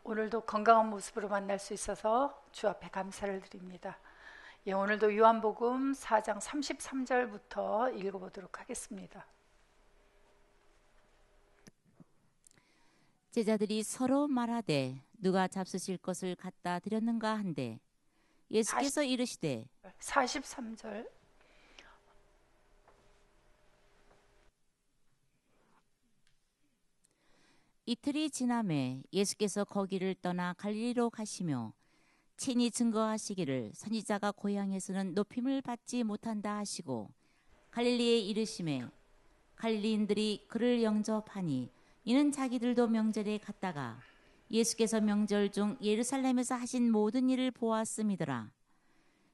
오늘도 건강한 모습으로 만날 수 있어서 주 앞에 감사를 드립니다. 오늘도 요한복음 4장 33절부터 읽어보도록 하겠습니다. 제자들이 서로 말하되 누가 잡수실 것을 갖다 드렸는가 한데 예수께서 이르시되 43절. 이틀이 지나매 예수께서 거기를 떠나 갈릴리로 가시며 친히 증거하시기를 선지자가 고향에서는 높임을 받지 못한다 하시고 갈릴리에 이르시매 갈릴리인들이 그를 영접하니 이는 자기들도 명절에 갔다가 예수께서 명절 중 예루살렘에서 하신 모든 일을 보았음이더라.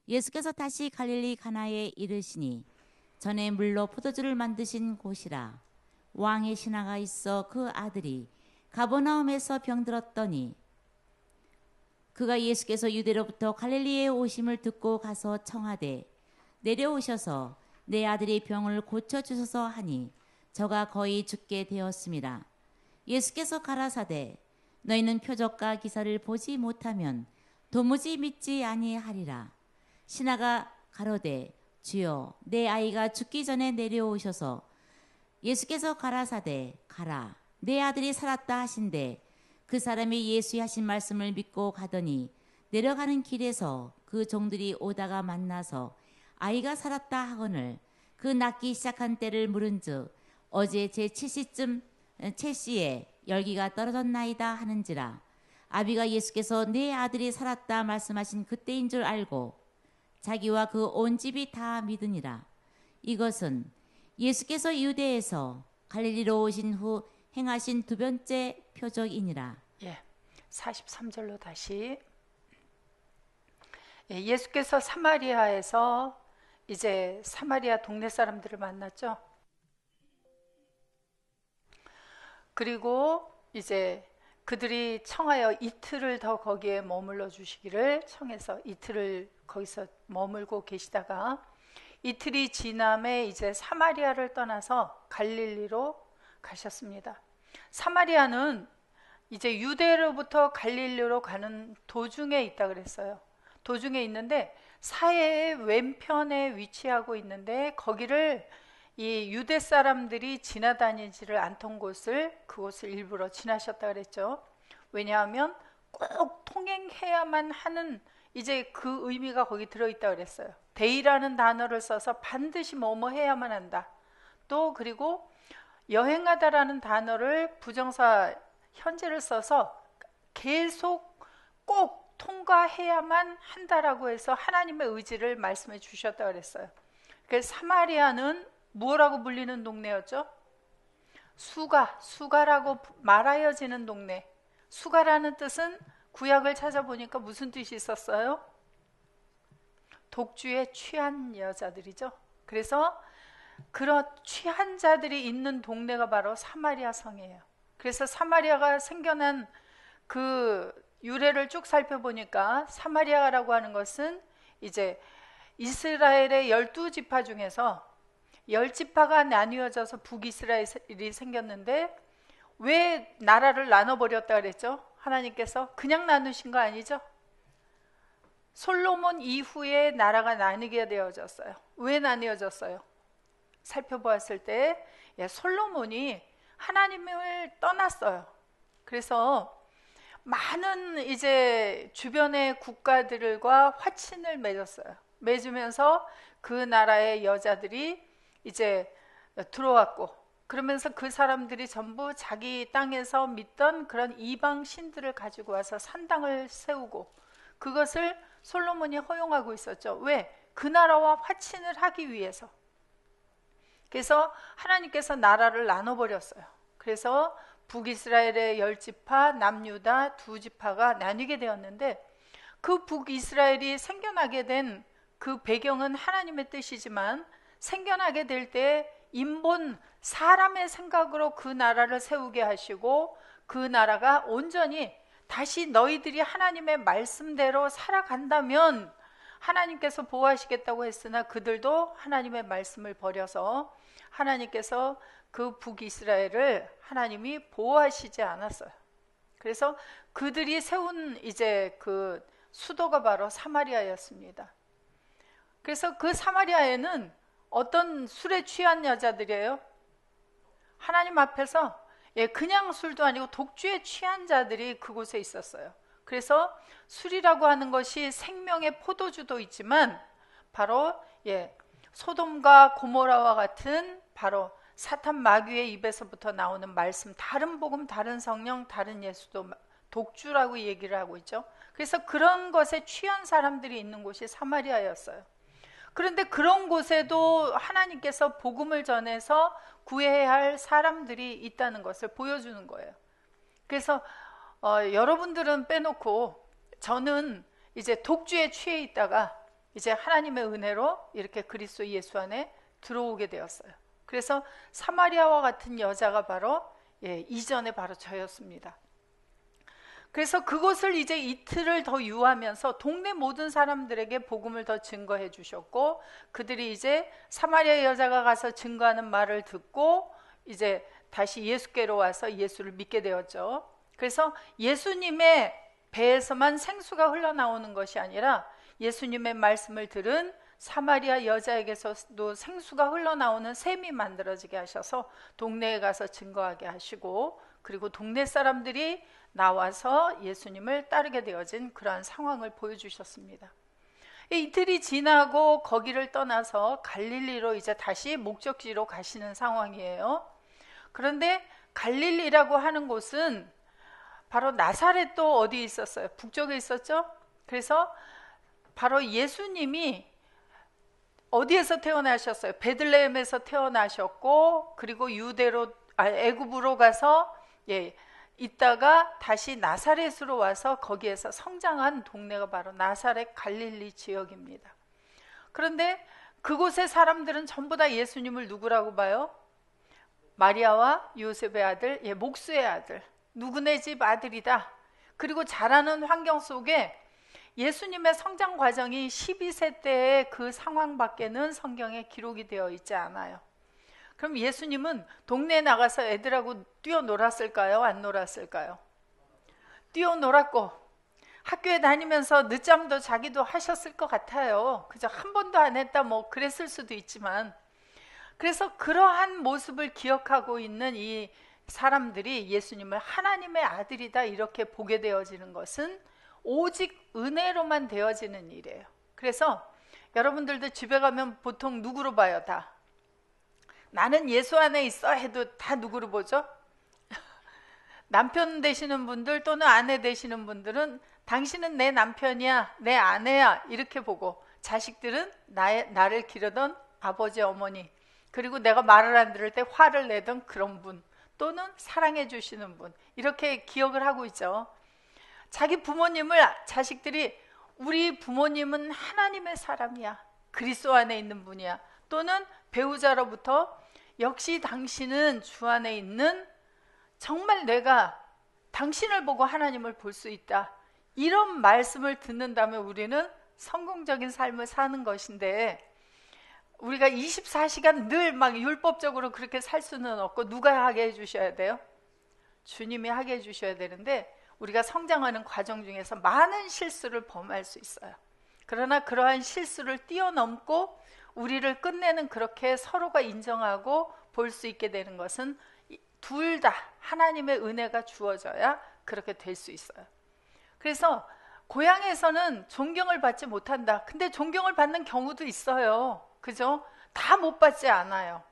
예수께서 다시 갈릴리 가나에 이르시니 전에 물로 포도주를 만드신 곳이라. 왕의 신하가 있어 그 아들이 가버나움에서 병들었더니 그가 예수께서 유대로부터 갈릴리에 오심을 듣고 가서 청하되 내려오셔서 내 아들의 병을 고쳐주소서 하니 저가 거의 죽게 되었습니다. 예수께서 가라사대 너희는 표적과 기사를 보지 못하면 도무지 믿지 아니하리라. 신하가 가로되 주여 내 아이가 죽기 전에 내려오셔서 예수께서 가라사대 가라 내 아들이 살았다 하신대 그 사람이 예수의 하신 말씀을 믿고 가더니 내려가는 길에서 그 종들이 오다가 만나서 아이가 살았다 하거늘 그 낫기 시작한 때를 물은즉 어제 제7시쯤 채씨에 열기가 떨어졌나이다 하는지라. 아비가 예수께서 내 아들이 살았다 말씀하신 그때인 줄 알고 자기와 그 온 집이 다 믿으니라. 이것은 예수께서 유대에서 갈릴리로 오신 후 행하신 두 번째 표적이니라. 43절로 다시. 예수께서 사마리아에서 이제 사마리아 동네 사람들을 만났죠. 그리고 이제 그들이 청하여 이틀을 더 거기에 머물러 주시기를 청해서 이틀을 거기서 머물고 계시다가 이틀이 지남에 이제 사마리아를 떠나서 갈릴리로 가셨습니다. 사마리아는 이제 유대로부터 갈릴리로 가는 도중에 있다 그랬어요. 도중에 있는데 사해의 왼편에 위치하고 있는데 거기를 이 유대 사람들이 지나다니지를 않던 곳을 그곳을 일부러 지나셨다 그랬죠. 왜냐하면 꼭 통행해야만 하는 이제 그 의미가 거기 들어있다 그랬어요. 데이라는 단어를 써서 반드시 뭐뭐 해야만 한다. 또 그리고 여행하다라는 단어를 부정사 현재를 써서 계속 꼭 통과해야만 한다라고 해서 하나님의 의지를 말씀해 주셨다 그랬어요. 그래서 사마리아는 무엇라고 불리는 동네였죠? 수가라고 말하여지는 동네. 수가라는 뜻은 구약을 찾아보니까 무슨 뜻이 있었어요? 독주에 취한 여자들이죠. 그래서 그런 취한 자들이 있는 동네가 바로 사마리아 성이에요. 그래서 사마리아가 생겨난 그 유래를 쭉 살펴보니까 사마리아라고 하는 것은 이제 이스라엘의 12지파 중에서 10지파가 나뉘어져서 북이스라엘이 생겼는데 왜 나라를 나눠버렸다 그랬죠? 하나님께서 그냥 나누신 거 아니죠? 솔로몬 이후에 나라가 나뉘게 되어졌어요. 왜 나뉘어졌어요? 살펴보았을 때 솔로몬이 하나님을 떠났어요. 그래서 많은 이제 주변의 국가들과 화친을 맺었어요. 맺으면서 그 나라의 여자들이 이제 들어왔고 그러면서 그 사람들이 전부 자기 땅에서 믿던 그런 이방 신들을 가지고 와서 산당을 세우고 그것을 솔로몬이 허용하고 있었죠. 왜? 그 나라와 화친을 하기 위해서. 그래서 하나님께서 나라를 나눠버렸어요. 그래서 북이스라엘의 10지파, 남유다 2지파가 나뉘게 되었는데 그 북이스라엘이 생겨나게 된 그 배경은 하나님의 뜻이지만 생겨나게 될 때 인본 사람의 생각으로 그 나라를 세우게 하시고 그 나라가 온전히 다시 너희들이 하나님의 말씀대로 살아간다면 하나님께서 보호하시겠다고 했으나 그들도 하나님의 말씀을 버려서 하나님께서 그 북이스라엘을 하나님이 보호하시지 않았어요. 그래서 그들이 세운 이제 그 수도가 바로 사마리아였습니다. 그래서 그 사마리아에는 어떤 술에 취한 여자들이에요. 하나님 앞에서 그냥 술도 아니고 독주에 취한 자들이 그곳에 있었어요. 그래서 술이라고 하는 것이 생명의 포도주도 있지만 바로 소돔과 고모라와 같은 바로 사탄 마귀의 입에서부터 나오는 말씀, 다른 복음, 다른 성령, 다른 예수도 독주라고 얘기를 하고 있죠. 그래서 그런 것에 취한 사람들이 있는 곳이 사마리아였어요. 그런데 그런 곳에도 하나님께서 복음을 전해서 구해야 할 사람들이 있다는 것을 보여주는 거예요. 그래서 여러분들은 빼놓고 저는 이제 독주에 취해 있다가 이제 하나님의 은혜로 이렇게 그리스도 예수 안에 들어오게 되었어요. 그래서 사마리아와 같은 여자가 바로 이전에 바로 저였습니다. 그래서 그것을 이제 이틀을 더 유하면서 동네 모든 사람들에게 복음을 더 증거해 주셨고, 그들이 이제 사마리아 여자가 가서 증거하는 말을 듣고 이제 다시 예수께로 와서 예수를 믿게 되었죠. 그래서 예수님의 배에서만 생수가 흘러나오는 것이 아니라 예수님의 말씀을 들은 사마리아 여자에게서도 생수가 흘러나오는 샘이 만들어지게 하셔서 동네에 가서 증거하게 하시고, 그리고 동네 사람들이 나와서 예수님을 따르게 되어진 그러한 상황을 보여주셨습니다. 이틀이 지나고 거기를 떠나서 갈릴리로 이제 다시 목적지로 가시는 상황이에요. 그런데 갈릴리라고 하는 곳은 바로 나사렛도 어디에 있었어요? 북쪽에 있었죠? 그래서 바로 예수님이 어디에서 태어나셨어요? 베들레헴에서 태어나셨고, 그리고 애굽으로 가서 있다가 다시 나사렛으로 와서 거기에서 성장한 동네가 바로 나사렛 갈릴리 지역입니다. 그런데 그곳의 사람들은 전부 다 예수님을 누구라고 봐요? 마리아와 요셉의 아들, 목수의 아들, 누구네 집 아들이다. 그리고 자라는 환경 속에 예수님의 성장 과정이 12세 때의 그 상황밖에는 성경에 기록이 되어 있지 않아요. 그럼 예수님은 동네에 나가서 애들하고 뛰어놀았을까요? 안 놀았을까요? 뛰어놀았고, 학교에 다니면서 늦잠도 자기도 하셨을 것 같아요. 그저 한 번도 안 했다 뭐 그랬을 수도 있지만, 그래서 그러한 모습을 기억하고 있는 이 사람들이 예수님을 하나님의 아들이다 이렇게 보게 되어지는 것은 오직 은혜로만 되어지는 일이에요. 그래서 여러분들도 집에 가면 보통 누구로 봐요? 다 나는 예수 안에 있어 해도 다 누구로 보죠? 남편 되시는 분들 또는 아내 되시는 분들은 당신은 내 남편이야, 내 아내야 이렇게 보고, 자식들은 나를 기르던 아버지, 어머니, 그리고 내가 말을 안 들을 때 화를 내던 그런 분, 또는 사랑해 주시는 분, 이렇게 기억을 하고 있죠. 자기 부모님을 자식들이 우리 부모님은 하나님의 사람이야, 그리스도 안에 있는 분이야, 또는 배우자로부터 역시 당신은 주 안에 있는, 정말 내가 당신을 보고 하나님을 볼 수 있다, 이런 말씀을 듣는다면 우리는 성공적인 삶을 사는 것인데, 우리가 24시간 늘 막 율법적으로 그렇게 살 수는 없고, 누가 하게 해주셔야 돼요? 주님이 하게 해주셔야 되는데, 우리가 성장하는 과정 중에서 많은 실수를 범할 수 있어요. 그러나 그러한 실수를 뛰어넘고 우리를 끝내는, 그렇게 서로가 인정하고 볼 수 있게 되는 것은 둘 다 하나님의 은혜가 주어져야 그렇게 될 수 있어요. 그래서 고향에서는 존경을 받지 못한다. 근데 존경을 받는 경우도 있어요. 그죠? 다 못 받지 않아요.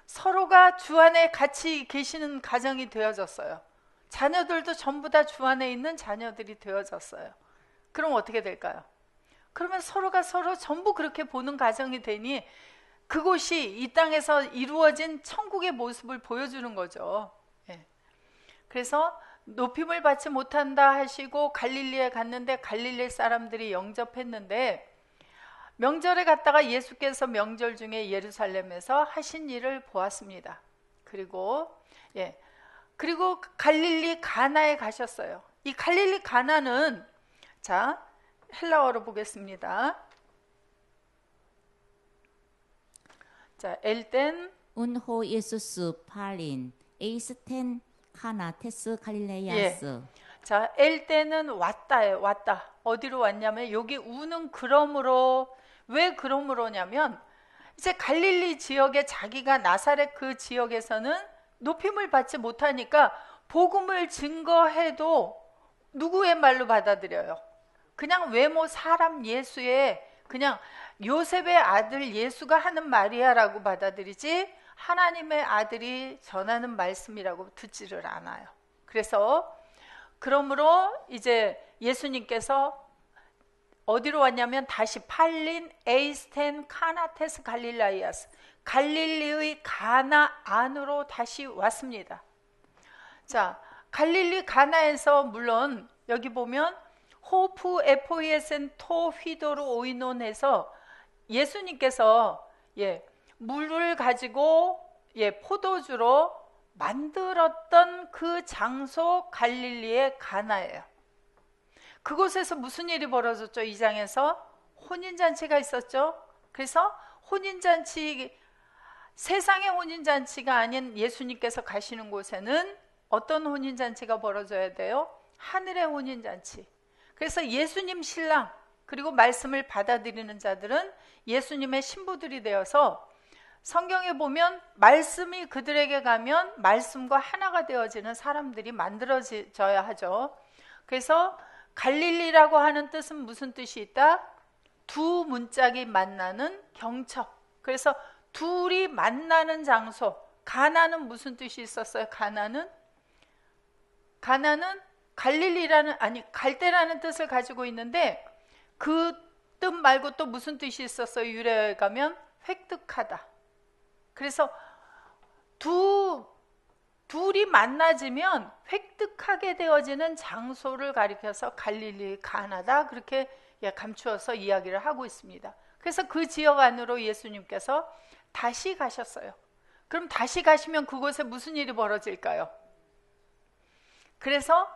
서로가 주 안에 같이 계시는 가정이 되어졌어요. 자녀들도 전부 다 주 안에 있는 자녀들이 되어졌어요. 그럼 어떻게 될까요? 그러면 서로가 서로 전부 그렇게 보는 가정이 되니 그곳이 이 땅에서 이루어진 천국의 모습을 보여주는 거죠. 그래서 높임을 받지 못한다 하시고 갈릴리에 갔는데 갈릴리 사람들이 영접했는데, 명절에 갔다가 예수께서 명절 중에 예루살렘에서 하신 일을 보았습니다. 그리고 갈릴리 가나에 가셨어요. 이 갈릴리 가나는, 자, 헬라어로 보겠습니다. 자, 엘덴 운호 예수스 팔린 에이스텐 카나 테스 갈릴레야스. 자, 엘 때는 왔다예요. 왔다. 어디로 왔냐면 여기 우는 그러므로, 왜 그러므로냐면 이제 갈릴리 지역에 자기가 나사렛 그 지역에서는 높임을 받지 못하니까 복음을 증거해도 누구의 말로 받아들여요? 그냥 외모 사람 예수의, 그냥 요셉의 아들 예수가 하는 말이야라고 받아들이지 하나님의 아들이 전하는 말씀이라고 듣지를 않아요. 그래서 그러므로 이제 예수님께서 어디로 왔냐면 다시 팔린 에이스텐 카나테스 갈릴라이아스, 갈릴리의 가나 안으로 다시 왔습니다. 자, 갈릴리 가나에서 물론 여기 보면 호프 에포이에센 토 휘도로 오이논해서 예수님께서 물을 가지고 포도주로 만들었던 그 장소 갈릴리의 가나예요. 그곳에서 무슨 일이 벌어졌죠? 이 장에서 혼인잔치가 있었죠. 그래서 혼인잔치, 세상의 혼인잔치가 아닌 예수님께서 가시는 곳에는 어떤 혼인잔치가 벌어져야 돼요? 하늘의 혼인잔치. 그래서 예수님 신랑 그리고 말씀을 받아들이는 자들은 예수님의 신부들이 되어서 성경에 보면 말씀이 그들에게 가면 말씀과 하나가 되어지는 사람들이 만들어져야 하죠. 그래서 갈릴리라고 하는 뜻은 무슨 뜻이 있다? 두 문짝이 만나는 경첩. 그래서 둘이 만나는 장소. 가나는 무슨 뜻이 있었어요? 가나는 갈릴리라는, 아니 갈대라는 뜻을 가지고 있는데 그 뜻 말고 또 무슨 뜻이 있었어요? 유래에 가면 획득하다. 그래서 둘이 만나지면 획득하게 되어지는 장소를 가리켜서 갈릴리 가나다, 그렇게 감추어서 이야기를 하고 있습니다. 그래서 그 지역 안으로 예수님께서 다시 가셨어요. 그럼 다시 가시면 그곳에 무슨 일이 벌어질까요? 그래서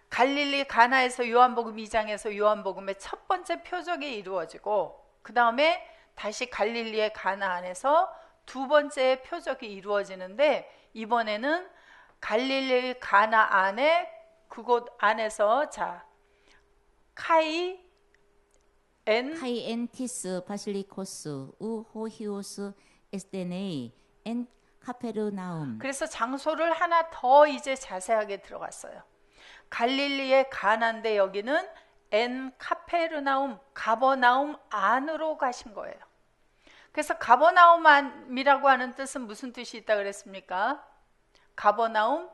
갈릴리 가나에서 요한복음 2장에서 요한복음의 첫 번째 표적이 이루어지고 그 다음에 다시 갈릴리의 가나 안에서 두 번째 표적이 이루어지는데 이번에는 갈릴리 가나 안에 그곳 안에서 카이엔티스 바실리코스 우 호히오스 에스테네이 엔 카페르나움. 그래서 장소를 하나 더 이제 자세하게 들어갔어요. 갈릴리의 가나인데 여기는 엔 카페르나움, 가버나움 안으로 가신 거예요. 그래서 가버나움이라고 하는 뜻은 무슨 뜻이 있다 그랬습니까? 가버나움,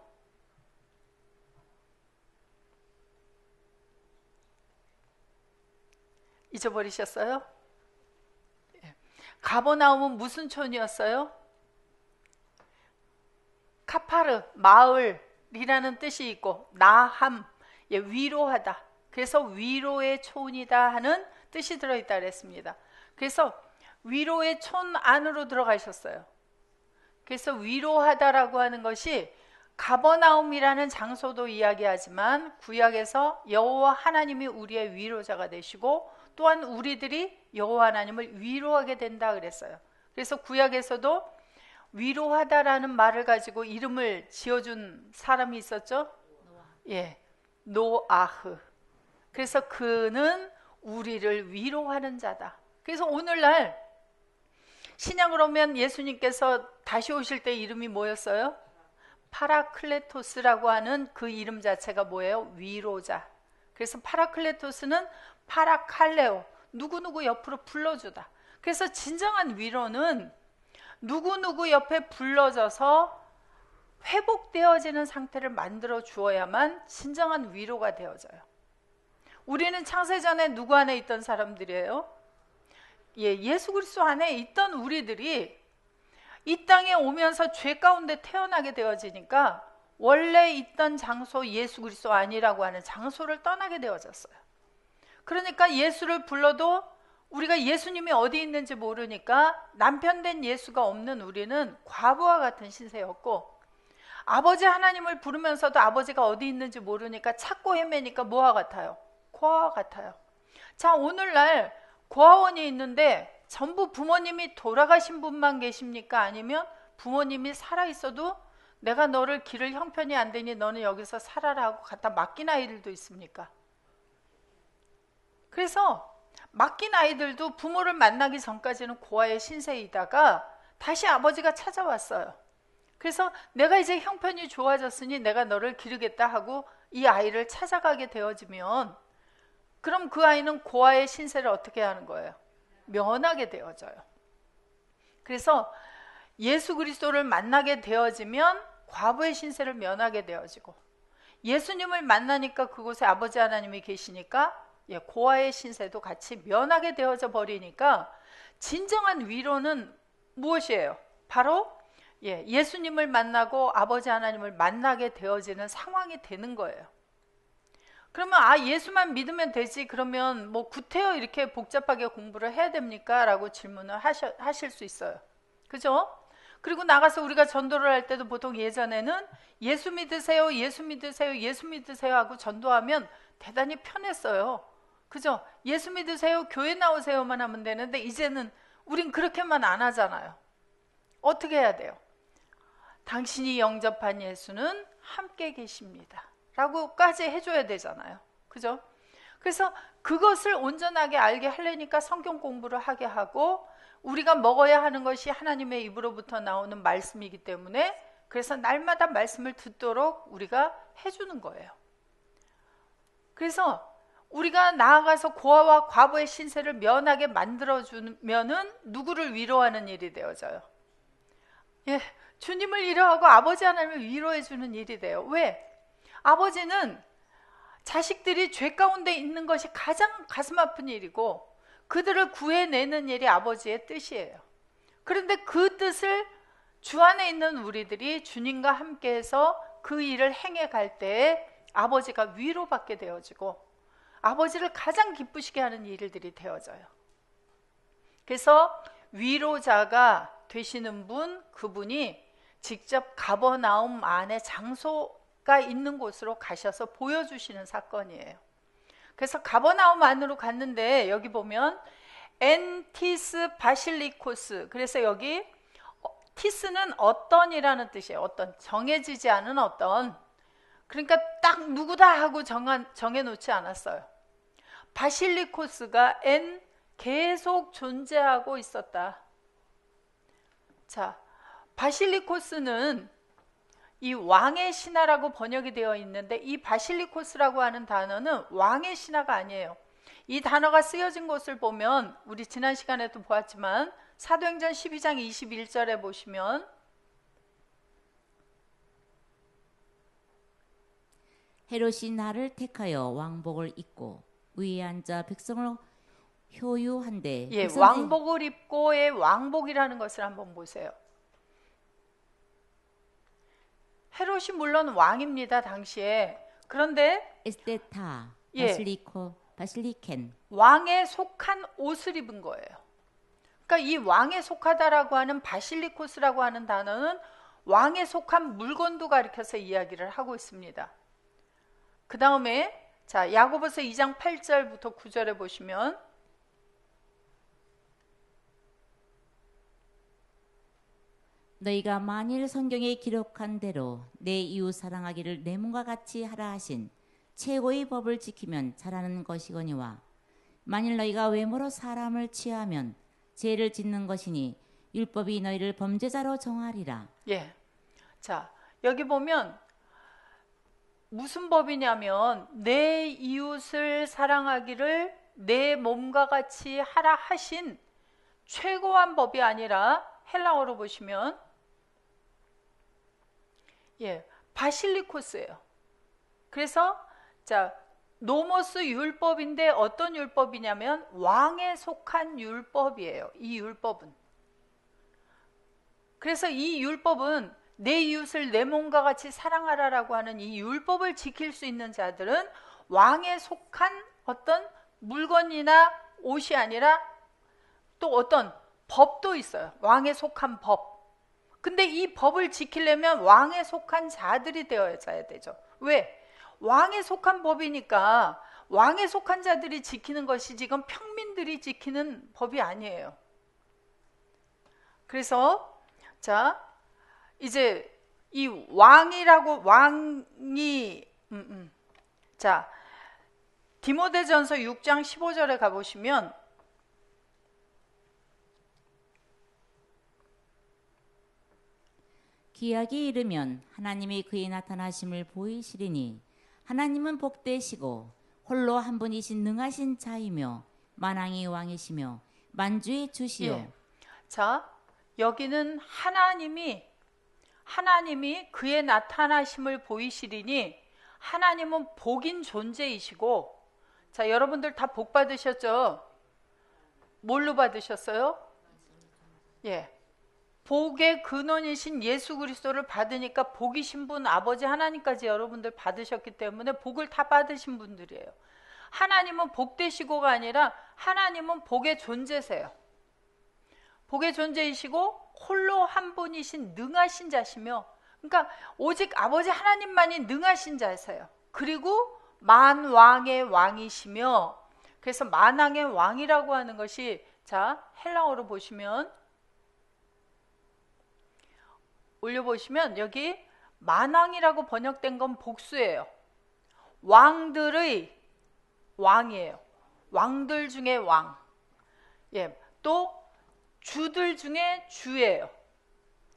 잊어버리셨어요? 가버나움은 무슨 촌이었어요? 카파르, 마을이라는 뜻이 있고 나함, 위로하다. 그래서 위로의 촌이다 하는 뜻이 들어있다 그랬습니다. 그래서 위로의 촌 안으로 들어가셨어요. 그래서 위로하다라고 하는 것이 가버나움이라는 장소도 이야기하지만 구약에서 여호와 하나님이 우리의 위로자가 되시고 또한 우리들이 여호와 하나님을 위로하게 된다 그랬어요. 그래서 구약에서도 위로하다라는 말을 가지고 이름을 지어준 사람이 있었죠? 노아흐. 그래서 그는 우리를 위로하는 자다. 그래서 오늘날 신약으로 오면 예수님께서 다시 오실 때 이름이 뭐였어요? 파라클레토스라고 하는 그 이름 자체가 뭐예요? 위로자. 그래서 파라클레토스는 파라칼레오, 누구누구 옆으로 불러주다. 그래서 진정한 위로는 누구누구 옆에 불러져서 회복되어지는 상태를 만들어 주어야만 진정한 위로가 되어져요. 우리는 창세전에 누구 안에 있던 사람들이에요? 예수 그리스도 안에 있던 우리들이 이 땅에 오면서 죄 가운데 태어나게 되어지니까 원래 있던 장소 예수 그리스도 아니라고 하는 장소를 떠나게 되어졌어요. 그러니까 예수를 불러도 우리가 예수님이 어디 있는지 모르니까 남편 된 예수가 없는 우리는 과부와 같은 신세였고, 아버지 하나님을 부르면서도 아버지가 어디 있는지 모르니까 찾고 헤매니까 뭐와 같아요? 고아와 같아요. 자, 오늘날 고아원이 있는데 전부 부모님이 돌아가신 분만 계십니까? 아니면 부모님이 살아있어도 내가 너를 기를 형편이 안 되니 너는 여기서 살아라 하고 갖다 맡긴 아이들도 있습니까? 그래서 맡긴 아이들도 부모를 만나기 전까지는 고아의 신세이다가 다시 아버지가 찾아왔어요. 그래서 내가 이제 형편이 좋아졌으니 내가 너를 기르겠다 하고 이 아이를 찾아가게 되어지면, 그럼 그 아이는 고아의 신세를 어떻게 하는 거예요? 면하게 되어져요. 그래서 예수 그리스도를 만나게 되어지면 과부의 신세를 면하게 되어지고, 예수님을 만나니까 그곳에 아버지 하나님이 계시니까 고아의 신세도 같이 면하게 되어져 버리니까 진정한 위로는 무엇이에요? 바로 예수님을 만나고 아버지 하나님을 만나게 되어지는 상황이 되는 거예요. 그러면 예수만 믿으면 되지, 그러면 뭐 구태여 이렇게 복잡하게 공부를 해야 됩니까? 라고 질문을 하실 수 있어요. 그죠? 그리고 나가서 우리가 전도를 할 때도 보통 예전에는 예수 믿으세요, 예수 믿으세요, 예수 믿으세요 하고 전도하면 대단히 편했어요. 그죠? 예수 믿으세요, 교회 나오세요만 하면 되는데 이제는 우린 그렇게만 안 하잖아요. 어떻게 해야 돼요? 당신이 영접한 예수는 함께 계십니다 라고까지 해줘야 되잖아요. 그죠? 그래서 그것을 온전하게 알게 하려니까 성경 공부를 하게 하고, 우리가 먹어야 하는 것이 하나님의 입으로부터 나오는 말씀이기 때문에 그래서 날마다 말씀을 듣도록 우리가 해주는 거예요. 그래서 우리가 나아가서 고아와 과부의 신세를 면하게 만들어주면은 누구를 위로하는 일이 되어져요? 주님을 위로하고 아버지 하나님을 위로해주는 일이 돼요. 왜? 아버지는 자식들이 죄 가운데 있는 것이 가장 가슴 아픈 일이고 그들을 구해내는 일이 아버지의 뜻이에요. 그런데 그 뜻을 주 안에 있는 우리들이 주님과 함께해서 그 일을 행해 갈 때에 아버지가 위로받게 되어지고 아버지를 가장 기쁘시게 하는 일들이 되어져요. 그래서 위로자가 되시는 분, 그분이 직접 가버나움 안에 장소가 있는 곳으로 가셔서 보여주시는 사건이에요. 그래서 가버나움 안으로 갔는데 여기 보면 엔티스 바실리코스, 그래서 여기 티스는 어떤이라는 뜻이에요. 어떤, 정해지지 않은 어떤, 그러니까 딱 누구다 하고 정해놓지 않았어요. 바실리코스가 계속 존재하고 있었다. 자, 바실리코스는 이 왕의 신하라고 번역이 되어 있는데 이 바실리코스라고 하는 단어는 왕의 신하가 아니에요. 이 단어가 쓰여진 것을 보면 우리 지난 시간에도 보았지만 사도행전 12장 21절에 보시면 헤롯이 나를 택하여 왕복을 입고 위에 앉아 백성을 효유한데 왕복을 입고의 왕복이라는 것을 한번 보세요. 헤롯이 물론 왕입니다, 당시에. 그런데 에스테타, 바실리켄, 왕에 속한 옷을 입은 거예요. 그러니까 이 왕에 속하다라고 하는 바실리코스라고 하는 단어는 왕에 속한 물건도 가리켜서 이야기를 하고 있습니다. 그 다음에 자, 야고보서 2장 8절부터 9절에 보시면 너희가 만일 성경에 기록한 대로 내 이웃 사랑하기를 내 몸과 같이 하라 하신 최고의 법을 지키면 잘하는 것이거니와 만일 너희가 외모로 사람을 취하면 죄를 짓는 것이니 율법이 너희를 범죄자로 정하리라. 자, 여기 보면 무슨 법이냐면 내 이웃을 사랑하기를 내 몸과 같이 하라 하신 최고한 법이 아니라 헬라어로 보시면 바실리코스예요. 그래서 자, 노모스 율법인데 어떤 율법이냐면 왕에 속한 율법이에요. 이 율법은. 그래서 이 율법은 내 이웃을 내 몸과 같이 사랑하라라고 하는 이 율법을 지킬 수 있는 자들은 왕에 속한 어떤 물건이나 옷이 아니라 또 어떤 법도 있어요. 왕에 속한 법. 근데 이 법을 지키려면 왕에 속한 자들이 되어야 되죠. 왜? 왕에 속한 법이니까 왕에 속한 자들이 지키는 것이 지금 평민들이 지키는 법이 아니에요. 그래서 자, 이제 이 왕이라고 왕이 자, 디모데전서 6장 15절에 가보시면 기약이 이르면 하나님이 그의 나타나심을 보이시리니 하나님은 복되시고 홀로 한 분이신 능하신 자이며 만왕의 왕이시며 만주의 주시요. 예. 자, 여기는 하나님이 그의 나타나심을 보이시리니 하나님은 복인 존재이시고, 자, 여러분들 다 복 받으셨죠? 뭘로 받으셨어요? 예. 복의 근원이신 예수 그리스도를 받으니까 복이신 분 아버지 하나님까지 여러분들 받으셨기 때문에 복을 다 받으신 분들이에요. 하나님은 복되시고가 아니라 하나님은 복의 존재세요. 복의 존재이시고 홀로 한 분이신 능하신 자시며, 그러니까 오직 아버지 하나님만이 능하신 자세요. 그리고 만왕의 왕이시며, 그래서 만왕의 왕이라고 하는 것이, 자, 헬라어로 보시면, 올려보시면 여기 만왕이라고 번역된 건 복수예요. 왕들의 왕이에요. 왕들 중에 왕. 예, 또 주들 중에 주예요.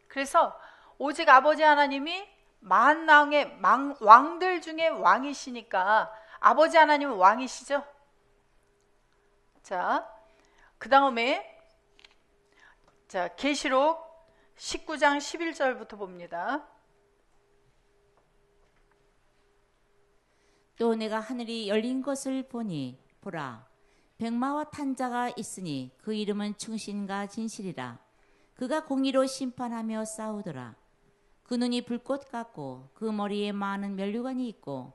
그래서 오직 아버지 하나님이 만왕의 왕들 중에 왕이시니까 아버지 하나님은 왕이시죠. 자, 그 다음에 자, 계시록 19장 11절부터 봅니다. 또 내가 하늘이 열린 것을 보니 보라 백마와 탄 자가 있으니 그 이름은 충신과 진실이라. 그가 공의로 심판하며 싸우더라. 그 눈이 불꽃 같고 그 머리에 많은 면류관이 있고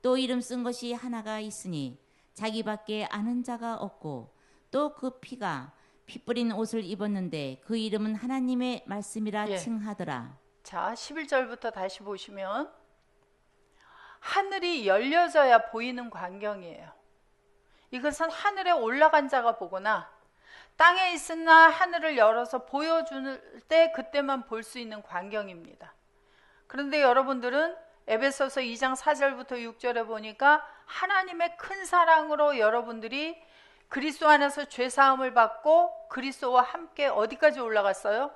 또 이름 쓴 것이 하나가 있으니 자기밖에 아는 자가 없고 또 그 피가 피 뿌린 옷을 입었는데 그 이름은 하나님의 말씀이라 예. 칭하더라. 자, 11절부터 다시 보시면 하늘이 열려져야 보이는 광경이에요. 이것은 하늘에 올라간 자가 보거나 땅에 있으나 하늘을 열어서 보여줄 때 그때만 볼 수 있는 광경입니다. 그런데 여러분들은 에베소서 2장 4절부터 6절에 보니까 하나님의 큰 사랑으로 여러분들이 그리스도 안에서 죄사함을 받고 그리스도와 함께 어디까지 올라갔어요?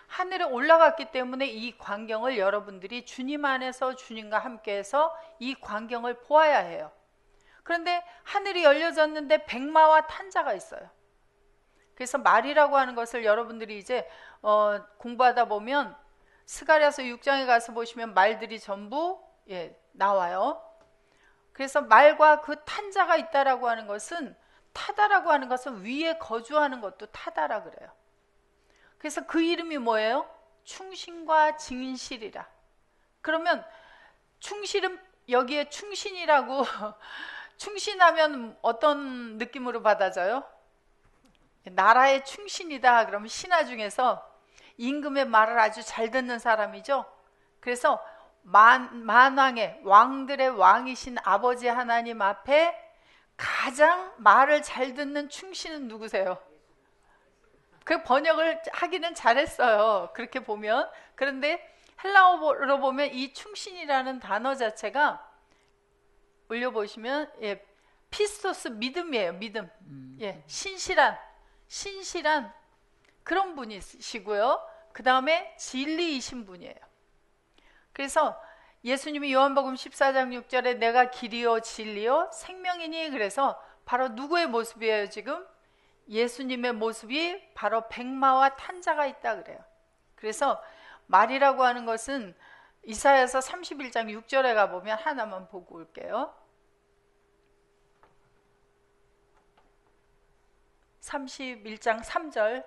하늘에 올라갔기 때문에 이 광경을 여러분들이 주님 안에서 주님과 함께해서 이 광경을 보아야 해요. 그런데 하늘이 열려졌는데 백마와 탄자가 있어요. 그래서 말이라고 하는 것을 여러분들이 이제 공부하다 보면 스가랴서 6장에 가서 보시면 말들이 전부 나와요. 그래서 말과 그 탄자가 있다라고 하는 것은, 타다라고 하는 것은 위에 거주하는 것도 타다라 그래요. 그래서 그 이름이 뭐예요? 충신과 진실이라. 그러면 충실은 여기에 충신이라고 충신하면 어떤 느낌으로 받아져요? 나라의 충신이다 그러면 신하 중에서 임금의 말을 아주 잘 듣는 사람이죠. 그래서 만왕의 왕들의 왕이신 아버지 하나님 앞에 가장 말을 잘 듣는 충신은 누구세요? 그 번역을 하기는 잘했어요. 그렇게 보면. 그런데 헬라어로 보면 이 충신이라는 단어 자체가 올려보시면 피스토스 믿음이에요. 믿음. 신실한 그런 분이시고요. 그 다음에 진리이신 분이에요. 그래서 예수님이 요한복음 14장 6절에 내가 길이요 진리요 생명이니, 그래서 바로 누구의 모습이에요? 지금 예수님의 모습이 바로 백마와 탄자가 있다 그래요. 그래서 말이라고 하는 것은 이사야서 31장 6절에 가보면 하나만 보고 올게요. 31장 3절.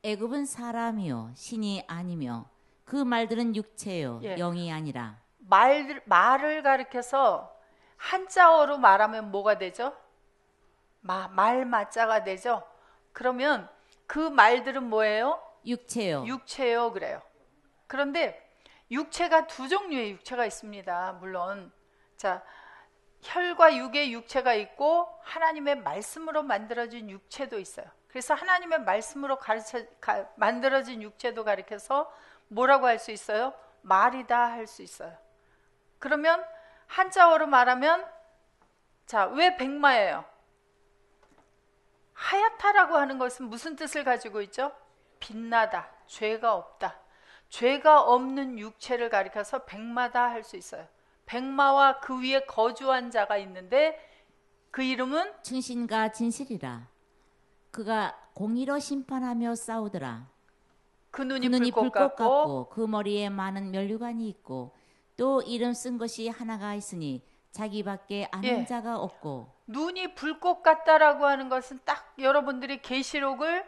애굽은 사람이요 신이 아니며 그 말들은 육체요 영이 아니라. 말을 가리켜서 한자어로 말하면 뭐가 되죠? 말마자가 되죠. 그러면 그 말들은 뭐예요? 육체요 그래요. 그런데 육체가 두 종류의 육체가 있습니다. 물론 자, 혈과 육의 육체가 있고 하나님의 말씀으로 만들어진 육체도 있어요. 그래서 하나님의 말씀으로 만들어진 육체도 가리켜서 뭐라고 할 수 있어요? 말이다 할 수 있어요. 그러면 한자어로 말하면 자, 왜 백마예요? 하얗다라고 하는 것은 무슨 뜻을 가지고 있죠? 빛나다, 죄가 없다. 죄가 없는 육체를 가리켜서 백마다 할 수 있어요. 백마와 그 위에 거주한 자가 있는데 그 이름은 충신과 진실이라. 그가 공의로 심판하며 싸우더라. 그 그 눈이 눈이 불꽃 불꽃 같고 같고 그 머리에 많은 면류관이 있고 또 이름 쓴 것이 하나가 있으니 자기밖에 아는 예. 자가 없고. 눈이 불꽃 같다라고 하는 것은 딱 여러분들이 계시록을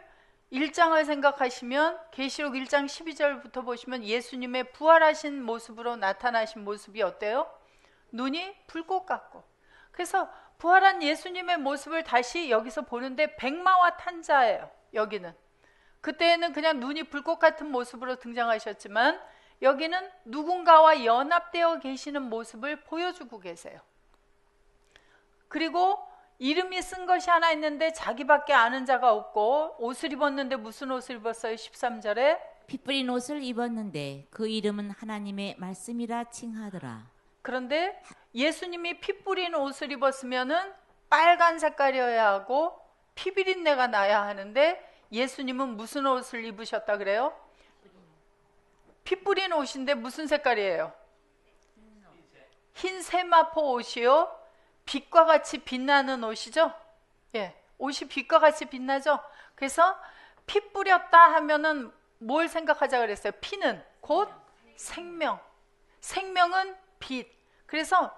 1장을 생각하시면 계시록 1장 12절부터 보시면 예수님의 부활하신 모습으로 나타나신 모습이 어때요? 눈이 불꽃 같고. 그래서 부활한 예수님의 모습을 다시 여기서 보는데 백마와 탄자예요. 여기는. 그때는 그냥 눈이 불꽃 같은 모습으로 등장하셨지만 여기는 누군가와 연합되어 계시는 모습을 보여주고 계세요. 그리고 이름이 쓴 것이 하나 있는데 자기밖에 아는 자가 없고 옷을 입었는데 무슨 옷을 입었어요? 13절에 피 뿌린 옷을 입었는데 그 이름은 하나님의 말씀이라 칭하더라. 그런데 예수님이 피 뿌린 옷을 입었으면은 빨간 색깔이어야 하고 피비린내가 나야 하는데 예수님은 무슨 옷을 입으셨다 그래요? 피 뿌린 옷인데 무슨 색깔이에요? 흰 세마포 옷이요. 빛과 같이 빛나는 옷이죠. 예, 옷이 빛과 같이 빛나죠. 그래서 피 뿌렸다 하면은 뭘 생각하자 그랬어요? 피는 곧 생명. 생명은 빛. 그래서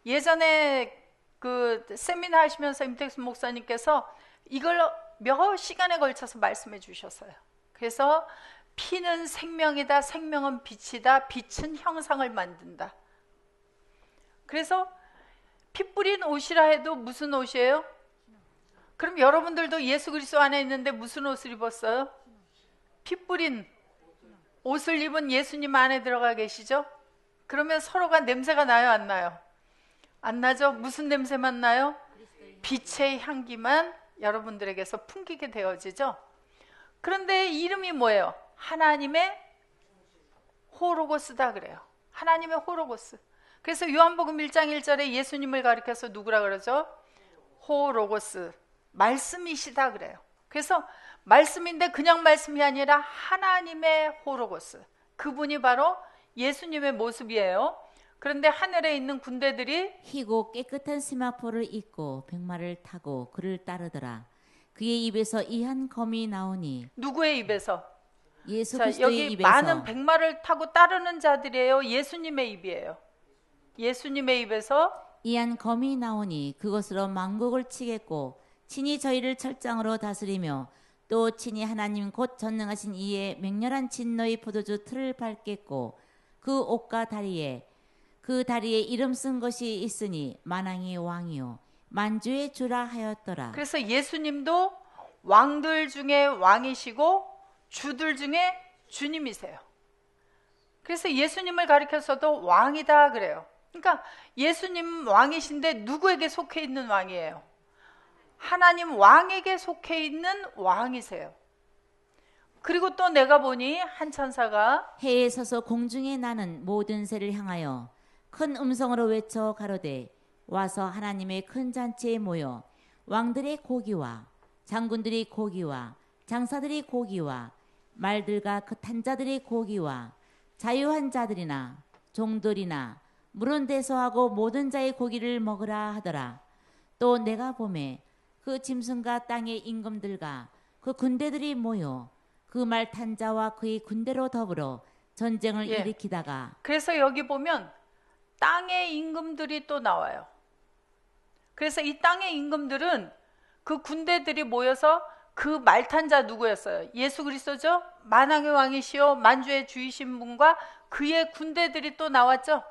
예전에 그 세미나 하시면서 임택수 목사님께서 이걸 몇 시간에 걸쳐서 말씀해 주셨어요. 그래서 피는 생명이다. 생명은 빛이다. 빛은 형상을 만든다. 그래서 피 뿌린 옷이라 해도 무슨 옷이에요? 그럼 여러분들도 예수 그리스도 안에 있는데 무슨 옷을 입었어요? 피 뿌린 옷을 입은 예수님 안에 들어가 계시죠? 그러면 서로가 냄새가 나요, 안 나요? 안 나죠? 무슨 냄새만 나요? 빛의 향기만 여러분들에게서 풍기게 되어지죠? 그런데 이름이 뭐예요? 하나님의 호로고스다 그래요. 하나님의 호로고스. 그래서 요한복음 1장 1절에 예수님을 가리켜서 누구라 그러죠? 호로고스, 말씀이시다 그래요. 그래서 말씀인데 그냥 말씀이 아니라 하나님의 호로고스, 그분이 바로 예수님의 모습이에요. 그런데 하늘에 있는 군대들이 희고 깨끗한 세마포를 입고 백마를 타고 그를 따르더라. 그의 입에서 이한 검이 나오니. 누구의 입에서? 예수 자, 그리스도의 여기 입에서. 많은 백마를 타고 따르는 자들이에요. 예수님의 입이에요. 예수님의 입에서 이한 검이 나오니 그것으로 만국을 치겠고 친히 저희를 철장으로 다스리며 또 친히 하나님 곧 전능하신 이의 맹렬한 진노의 포도주 틀을 밟겠고 그 옷과 다리에 그 다리에 이름 쓴 것이 있으니 만왕의 왕이요 만주의 주라 하였더라. 그래서 예수님도 왕들 중에 왕이시고 주들 중에 주님이세요. 그래서 예수님을 가리켜서도 왕이다 그래요. 그러니까 예수님 왕이신데 누구에게 속해 있는 왕이에요? 하나님 왕에게 속해 있는 왕이세요. 그리고 또 내가 보니 한 천사가 해에 서서 공중에 나는 모든 새를 향하여 큰 음성으로 외쳐 가로되 와서 하나님의 큰 잔치에 모여 왕들의 고기와 장군들의 고기와 장사들의 고기와 말들과 그 탄자들의 고기와 자유한 자들이나 종들이나 물은 데서하고 모든 자의 고기를 먹으라 하더라. 또 내가 보매 그 짐승과 땅의 임금들과 그 군대들이 모여 그 말 탄자와 그의 군대로 더불어 전쟁을 예. 일으키다가. 그래서 여기 보면 땅의 임금들이 또 나와요. 그래서 이 땅의 임금들은 그 군대들이 모여서 그 말탄자 누구였어요? 예수 그리스도죠? 만왕의 왕이시요 만주의 주이신 분과 그의 군대들이 또 나왔죠.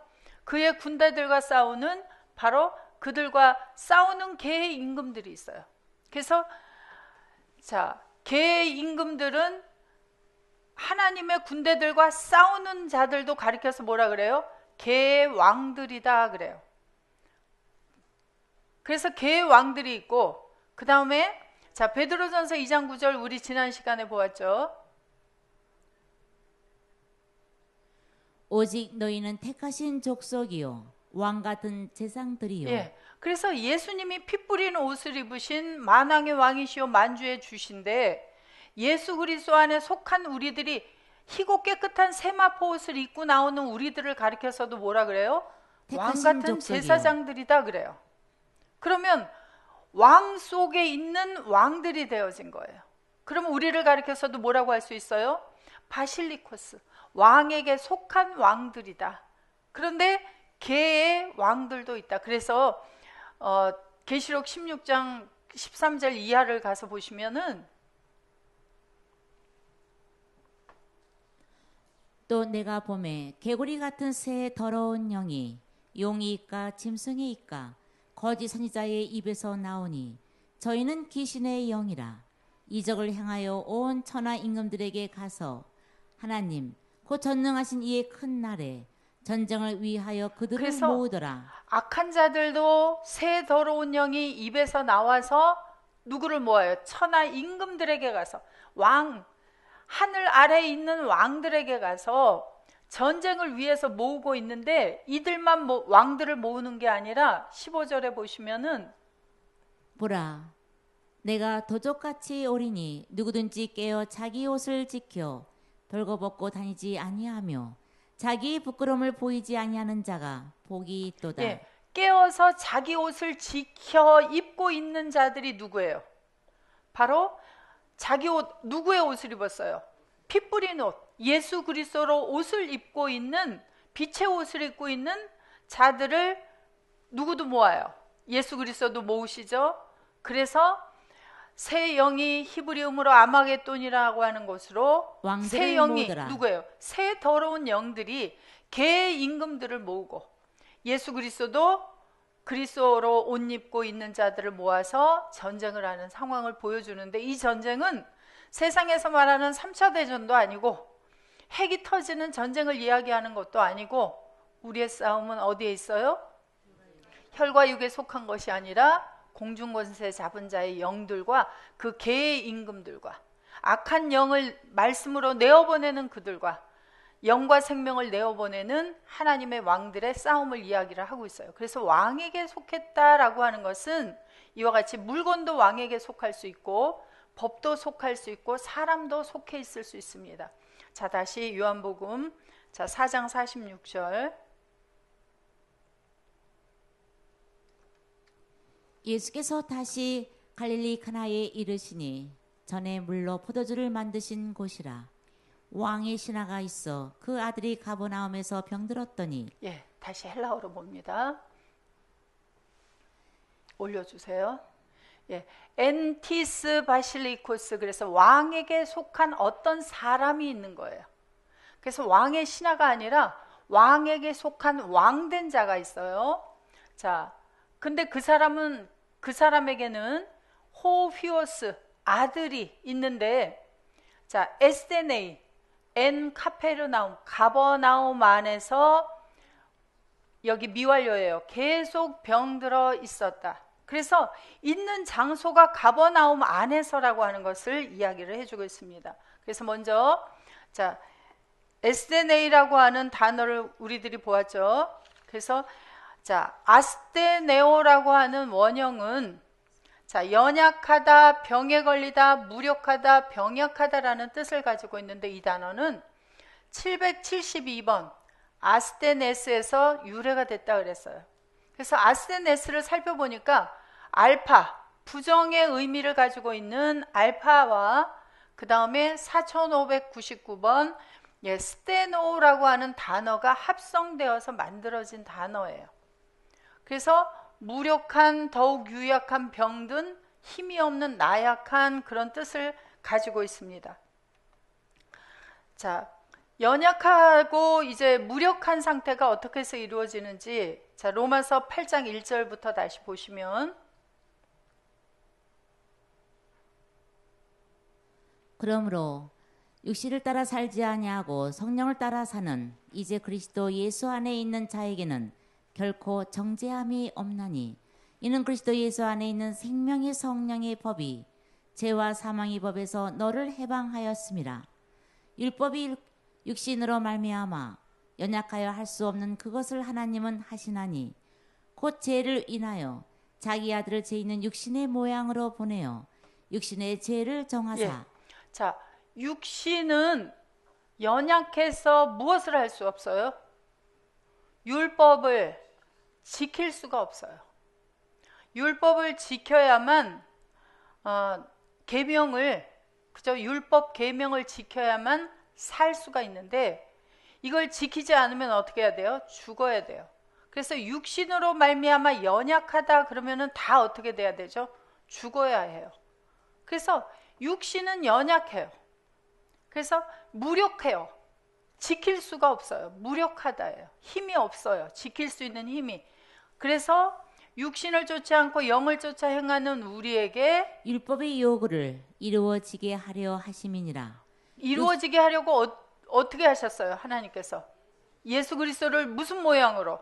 그의 군대들과 싸우는 바로 그들과 싸우는 개의 임금들이 있어요. 그래서 자, 개의 임금들은 하나님의 군대들과 싸우는 자들도 가리켜서 뭐라 그래요? 개의 왕들이다 그래요. 그래서 개의 왕들이 있고 그 다음에 자 베드로전서 2장 9절 우리 지난 시간에 보았죠. 오직 너희는 택하신 족속이요 왕 같은 제상들이요. 예. 그래서 예수님이 피 뿌린 옷을 입으신 만왕의 왕이시요 만주의 주신데 예수 그리스도 안에 속한 우리들이 희고 깨끗한 세마포 옷을 입고 나오는 우리들을 가리켜서도 뭐라 그래요? 왕 택하신 같은 족속이요. 제사장들이다 그래요. 그러면 왕 속에 있는 왕들이 되어진 거예요. 그럼 우리를 가리켜서도 뭐라고 할 수 있어요? 바실리코스, 왕에게 속한 왕들이다. 그런데 개의 왕들도 있다. 그래서 계시록 16장 13절 이하를 가서 보시면은 또 내가 봄에 개구리 같은 새의 더러운 영이 용이 있까 짐승이 있까 거짓 선지자의 입에서 나오니 저희는 귀신의 영이라 이적을 행하여 온 천하 임금들에게 가서 하나님 곧 전능하신 이의 큰 날에 전쟁을 위하여 그들을 그래서 모으더라. 악한 자들도 새 더러운 영이 입에서 나와서 누구를 모아요? 천하 임금들에게 가서 왕, 하늘 아래에 있는 왕들에게 가서 전쟁을 위해서 모으고 있는데 이들만 왕들을 모으는 게 아니라 15절에 보시면은 보라 내가 도적같이 오리니 누구든지 깨어 자기 옷을 지켜 벌거벗고 다니지 아니하며 자기 부끄러움을 보이지 아니하는 자가 복이 있도다. 예, 깨어서 자기 옷을 지켜 입고 있는 자들이 누구예요? 바로 자기 옷, 누구의 옷을 입었어요? 피 뿌린 옷, 예수 그리스도로 옷을 입고 있는, 빛의 옷을 입고 있는 자들을 누구도 모아요. 예수 그리스도도 모으시죠. 그래서 새 영이 히브리음으로 아마겟돈이라고 하는 곳으로 왕들을 새 영이 모으더라. 누구예요? 새 더러운 영들이 개의 임금들을 모으고 예수 그리스도도 그리스도로 옷 입고 있는 자들을 모아서 전쟁을 하는 상황을 보여주는데 이 전쟁은 세상에서 말하는 3차 대전도 아니고 핵이 터지는 전쟁을 이야기하는 것도 아니고 우리의 싸움은 어디에 있어요? 혈과 육에 속한 것이 아니라 공중권세 잡은 자의 영들과 그 개의 임금들과 악한 영을 말씀으로 내어보내는 그들과 영과 생명을 내어보내는 하나님의 왕들의 싸움을 이야기를 하고 있어요. 그래서 왕에게 속했다라고 하는 것은 이와 같이 물건도 왕에게 속할 수 있고 법도 속할 수 있고 사람도 속해 있을 수 있습니다. 자, 다시 요한복음 4장 46절. 예수께서 다시 갈릴리 가나에 이르시니 전에 물로 포도주를 만드신 곳이라. 왕의 신하가 있어 그 아들이 가버나움에서 병들었더니. 예, 다시 헬라어로 봅니다. 올려주세요. 예, 엔티스 바실리코스, 그래서 왕에게 속한 어떤 사람이 있는 거예요. 그래서 왕의 신하가 아니라 왕에게 속한 왕된 자가 있어요. 자, 근데 그 사람에게는 호휘오스 아들이 있는데, 자, 에스테네이 엔 카페르나움 가버나움 안에서, 여기 미완료예요. 계속 병들어 있었다. 그래서 있는 장소가 가버나움 안에서라고 하는 것을 이야기를 해주고 있습니다. 그래서 먼저 자, 에스테네이라고 하는 단어를 우리들이 보았죠. 그래서 자, 아스테네오라고 하는 원형은 자, 연약하다, 병에 걸리다, 무력하다, 병약하다라는 뜻을 가지고 있는데 이 단어는 772번 아스테네스에서 유래가 됐다 그랬어요. 그래서 아스테네스를 살펴보니까 알파, 부정의 의미를 가지고 있는 알파와 그 다음에 4599번 스테노라고 하는 단어가 합성되어서 만들어진 단어예요. 그래서 무력한, 더욱 유약한, 병든, 힘이 없는, 나약한 그런 뜻을 가지고 있습니다. 자, 연약하고 이제 무력한 상태가 어떻게 해서 이루어지는지, 자, 로마서 8장 1절부터 다시 보시면, 그러므로 육신을 따라 살지 아니하고 성령을 따라 사는 이제 그리스도 예수 안에 있는 자에게는 결코 정죄함이 없나니 이는 그리스도 예수 안에 있는 생명의 성령의 법이 죄와 사망의 법에서 너를 해방하였음이라. 율법이 육신으로 말미암아 연약하여 할 수 없는 그것을 하나님은 하시나니 곧 죄를 인하여 자기 아들을 죄 있는 육신의 모양으로 보내어 육신의 죄를 정하사 예. 자, 육신은 연약해서 무엇을 할 수 없어요? 율법을 지킬 수가 없어요. 율법을 지켜야만 계명을 그죠? 율법 계명을 지켜야만 살 수가 있는데 이걸 지키지 않으면 어떻게 해야 돼요? 죽어야 돼요. 그래서 육신으로 말미암아 연약하다 그러면은 다 어떻게 돼야 되죠? 죽어야 해요. 그래서 육신은 연약해요. 그래서 무력해요. 지킬 수가 없어요. 무력하다예요. 힘이 없어요. 지킬 수 있는 힘이. 그래서 육신을 쫓지 않고 영을 쫓아 행하는 우리에게 율법의 요구를 이루어지게 하려 하심이니라. 이루어지게 하려고 어떻게 하셨어요? 하나님께서 예수 그리스도를 무슨 모양으로?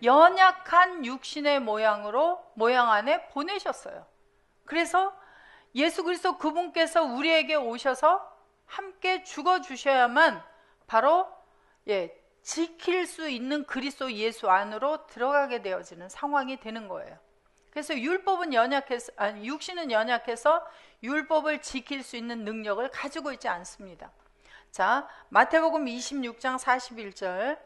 연약한 육신의 모양 안에 보내셨어요. 그래서 예수 그리스도 그분께서 우리에게 오셔서 함께 죽어주셔야만 바로 지킬 수 있는 그리스도 예수 안으로 들어가게 되어지는 상황이 되는 거예요. 그래서 육신은 연약해서 율법을 지킬 수 있는 능력을 가지고 있지 않습니다. 자, 마태복음 26장 41절.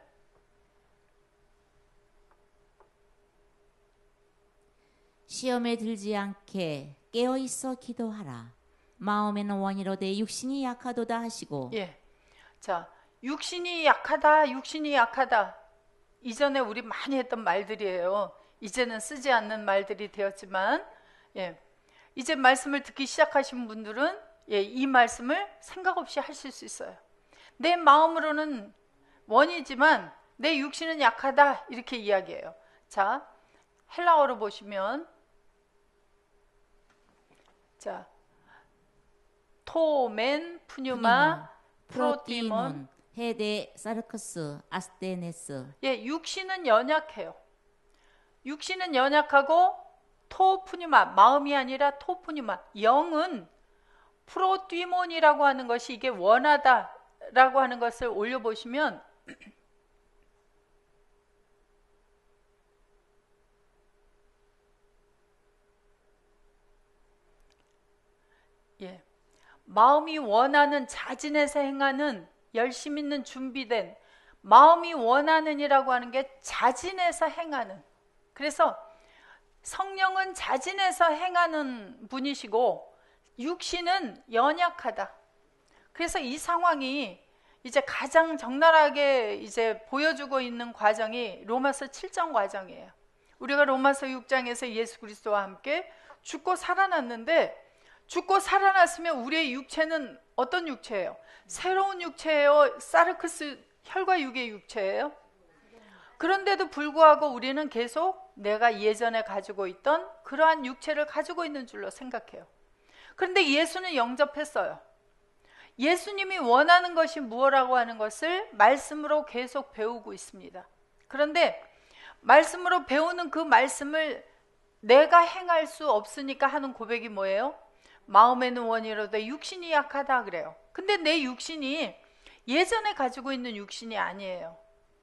시험에 들지 않게 깨어 있어 기도하라. 마음에는 원이로되 육신이 약하도다 하시고. 예. 자, 육신이 약하다, 육신이 약하다. 이전에 우리 많이 했던 말들이에요. 이제는 쓰지 않는 말들이 되었지만, 이제 말씀을 듣기 시작하신 분들은 이 말씀을 생각 없이 하실 수 있어요. 내 마음으로는 원이지만 내 육신은 약하다 이렇게 이야기해요. 자, 헬라어로 보시면 자, 토멘 푸뉴마 프로티몬 헤데 사르크스 아스테네스. 육신은 연약해요. 육신은 연약하고 토푸뉴마 마음이 아니라 토푸뉴마 영은 프로티몬이라고 하는 것이 이게 원하다라고 하는 것을 올려보시면 마음이 원하는 자진해서 행하는 열심 있는 준비된 마음이 원하는이라고 하는 게 자진해서 행하는. 그래서 성령은 자진해서 행하는 분이시고 육신은 연약하다. 그래서 이 상황이 이제 가장 적나라하게 이제 보여주고 있는 과정이 로마서 7장 과정이에요. 우리가 로마서 6장에서 예수 그리스도와 함께 죽고 살아났는데 죽고 살아났으면 우리의 육체는 어떤 육체예요? 새로운 육체예요? 사르크스 혈과 육의 육체예요? 그런데도 불구하고 우리는 계속 내가 예전에 가지고 있던 그러한 육체를 가지고 있는 줄로 생각해요. 그런데 예수는 영접했어요. 예수님이 원하는 것이 무엇이라고 하는 것을 말씀으로 계속 배우고 있습니다. 그런데 말씀으로 배우는 그 말씀을 내가 행할 수 없으니까 하는 고백이 뭐예요? 마음에는 원이로되 육신이 약하다 그래요. 근데 내 육신이 예전에 가지고 있는 육신이 아니에요.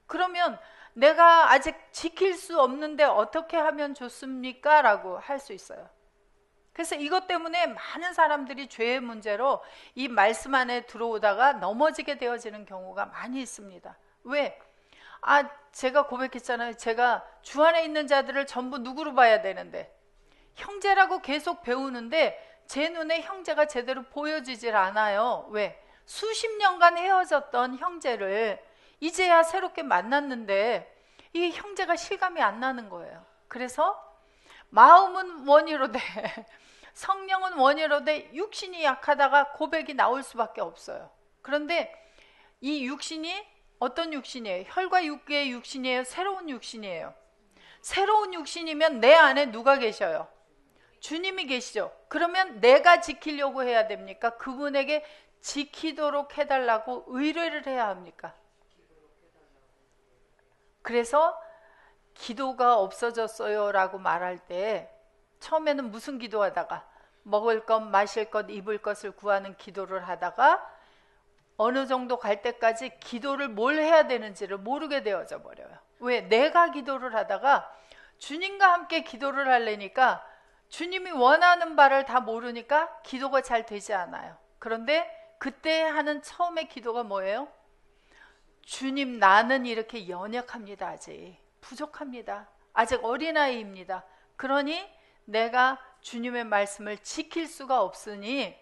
그러면 내가 아직 지킬 수 없는데 어떻게 하면 좋습니까? 라고 할 수 있어요. 그래서 이것 때문에 많은 사람들이 죄의 문제로 이 말씀 안에 들어오다가 넘어지게 되어지는 경우가 많이 있습니다. 왜? 제가 고백했잖아요. 제가 주 안에 있는 자들을 전부 누구로 봐야 되는데 형제라고 계속 배우는데 제 눈에 형제가 제대로 보여지질 않아요. 왜? 수십 년간 헤어졌던 형제를 이제야 새롭게 만났는데 이 형제가 실감이 안 나는 거예요. 그래서 마음은 원이로되 성령은 원이로되 육신이 약하다가 고백이 나올 수밖에 없어요. 그런데 이 육신이 어떤 육신이에요? 혈과 육의 육신이에요? 새로운 육신이에요? 새로운 육신이면 내 안에 누가 계셔요? 주님이 계시죠. 그러면 내가 지키려고 해야 됩니까? 그분에게 지키도록 해달라고 의뢰를 해야 합니까? 그래서 기도가 없어졌어요 라고 말할 때 처음에는 무슨 기도하다가 먹을 것, 마실 것, 입을 것을 구하는 기도를 하다가 어느 정도 갈 때까지 기도를 뭘 해야 되는지를 모르게 되어져 버려요. 왜? 내가 기도를 하다가 주님과 함께 기도를 하려니까 주님이 원하는 바를 다 모르니까 기도가 잘 되지 않아요. 그런데 그때 하는 처음의 기도가 뭐예요? 주님, 나는 이렇게 연약합니다. 아직 부족합니다. 아직 어린아이입니다. 그러니 내가 주님의 말씀을 지킬 수가 없으니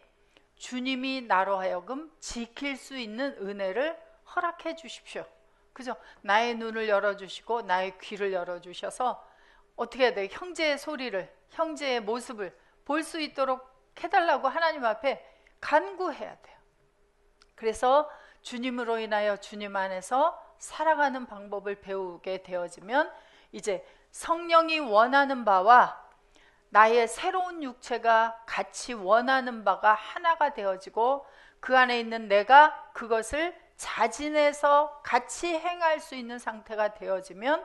주님이 나로 하여금 지킬 수 있는 은혜를 허락해 주십시오. 그죠? 나의 눈을 열어주시고 나의 귀를 열어주셔서 어떻게 해야 돼요? 형제의 소리를, 형제의 모습을 볼 수 있도록 해달라고 하나님 앞에 간구해야 돼요. 그래서 주님으로 인하여 주님 안에서 살아가는 방법을 배우게 되어지면 이제 성령이 원하는 바와 나의 새로운 육체가 같이 원하는 바가 하나가 되어지고 그 안에 있는 내가 그것을 자진해서 같이 행할 수 있는 상태가 되어지면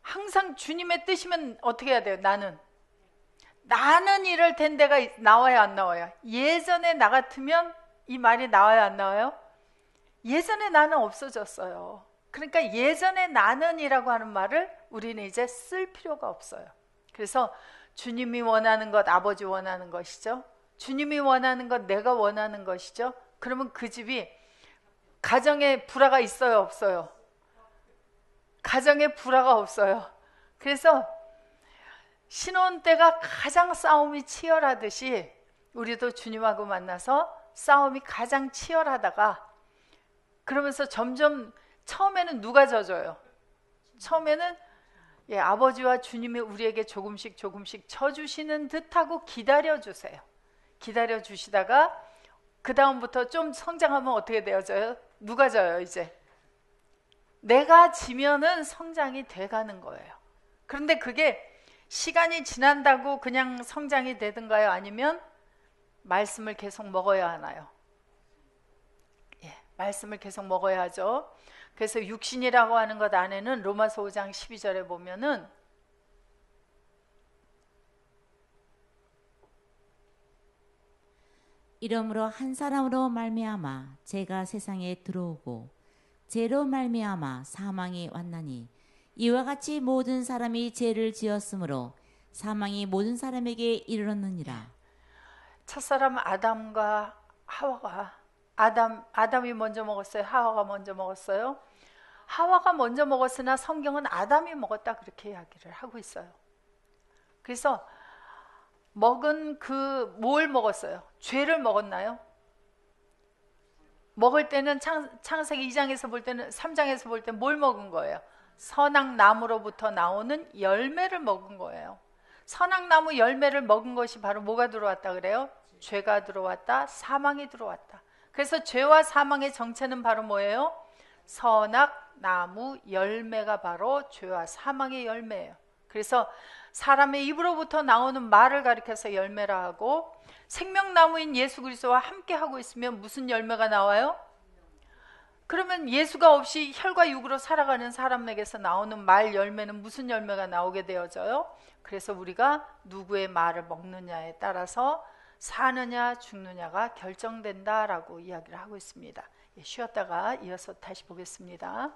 항상 주님의 뜻이면 어떻게 해야 돼요? 나는 이럴 텐데가 나와요, 안 나와요? 예전에 나 같으면 이 말이 나와요, 안 나와요? 예전에 나는 없어졌어요. 그러니까 예전에 나는이라고 하는 말을 우리는 이제 쓸 필요가 없어요. 그래서 주님이 원하는 것, 아버지 원하는 것이죠. 주님이 원하는 것, 내가 원하는 것이죠. 그러면 그 집이 가정에 불화가 있어요, 없어요? 가정에 불화가 없어요. 그래서 신혼 때가 가장 싸움이 치열하듯이 우리도 주님하고 만나서 싸움이 가장 치열하다가 그러면서 점점 처음에는 누가 져줘요? 처음에는 아버지와 주님이 우리에게 조금씩 져주시는 듯하고 기다려주세요. 기다려주시다가 그 다음부터 좀 성장하면 어떻게 되어져요? 누가 져요 이제? 내가 지면은 성장이 돼가는 거예요. 그런데 그게 시간이 지난다고 그냥 성장이 되든가요? 아니면 말씀을 계속 먹어야 하나요? 말씀을 계속 먹어야 하죠. 그래서 육신이라고 하는 것 안에는 로마서 5장 12절에 보면은 이러므로 한 사람으로 말미암아 죄가 세상에 들어오고 죄로 말미암아 사망이 왔나니 이와 같이 모든 사람이 죄를 지었으므로 사망이 모든 사람에게 이르렀느니라. 첫사람 아담과 하와가 아담이 먼저 먹었어요? 하와가 먼저 먹었어요? 하와가 먼저 먹었으나 성경은 아담이 먹었다 그렇게 이야기를 하고 있어요. 그래서 먹은 뭘 먹었어요? 죄를 먹었나요? 먹을 때는 창세기 2장에서 볼 때는 3장에서 볼 때 뭘 먹은 거예요? 선악나무로부터 나오는 열매를 먹은 거예요. 선악나무 열매를 먹은 것이 바로 뭐가 들어왔다 그래요? 죄가 들어왔다, 사망이 들어왔다. 그래서 죄와 사망의 정체는 바로 뭐예요? 선악나무 열매가 바로 죄와 사망의 열매예요. 그래서 사람의 입으로부터 나오는 말을 가리켜서 열매라 하고 생명나무인 예수 그리스도와 함께 하고 있으면 무슨 열매가 나와요? 그러면 예수가 없이 혈과 육으로 살아가는 사람에게서 나오는 말 열매는 무슨 열매가 나오게 되어져요? 그래서 우리가 누구의 말을 먹느냐에 따라서 사느냐 죽느냐가 결정된다라고 이야기를 하고 있습니다. 쉬었다가 이어서 다시 보겠습니다.